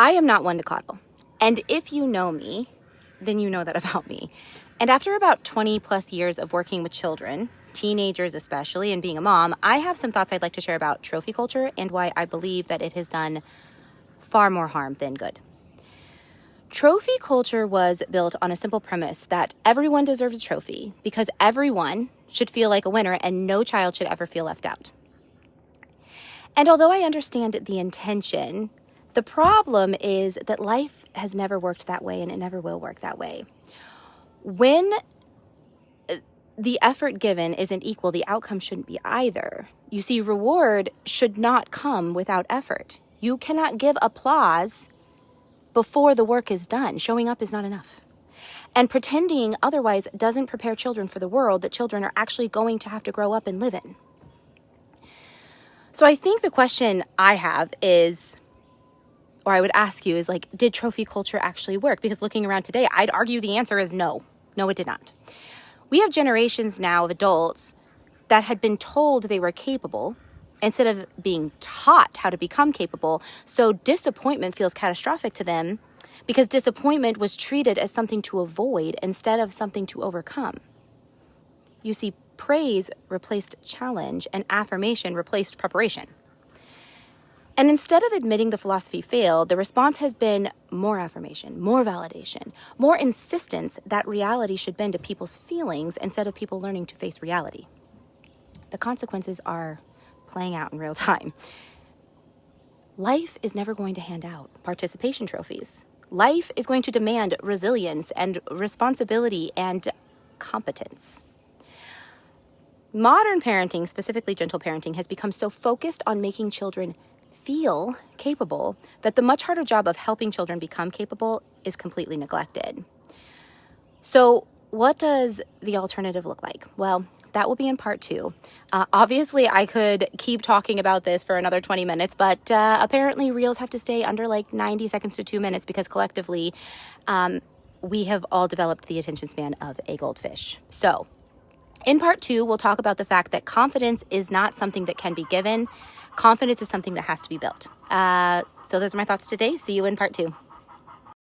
I am not one to coddle. And if you know me, then you know that about me. And after about 20 plus years of working with children, teenagers especially, and being a mom, I have some thoughts I'd like to share about trophy culture and why I believe that it has done far more harm than good. Trophy culture was built on a simple premise that everyone deserved a trophy because everyone should feel like a winner and no child should ever feel left out. And although I understand the intention, the problem is that life has never worked that way and it never will work that way. When the effort given isn't equal, the outcome shouldn't be either. You see, reward should not come without effort. You cannot give applause before the work is done. Showing up is not enough. And pretending otherwise doesn't prepare children for the world that children are actually going to have to grow up and live in. So I think the question I have is, or I would ask you is like, did trophy culture actually work? Because looking around today, I'd argue the answer is no. No, it did not. We have generations now of adults that had been told they were capable instead of being taught how to become capable. So disappointment feels catastrophic to them because disappointment was treated as something to avoid instead of something to overcome. You see, praise replaced challenge and affirmation replaced preparation. And instead of admitting the philosophy failed, the response has been more affirmation, more validation, more insistence that reality should bend to people's feelings instead of people learning to face reality. The consequences are playing out in real time. Life is never going to hand out participation trophies. Life is going to demand resilience and responsibility and competence. Modern parenting, specifically gentle parenting, has become so focused on making children feel capable that the much harder job of helping children become capable is completely neglected. So what does the alternative look like? Well, that will be in part 2. Obviously, I could keep talking about this for another 20 minutes, but apparently reels have to stay under like 90 seconds to 2 minutes because collectively we have all developed the attention span of a goldfish. So in part 2, we'll talk about the fact that confidence is not something that can be given. Confidence is something that has to be built. So those are my thoughts today. See you in part 2.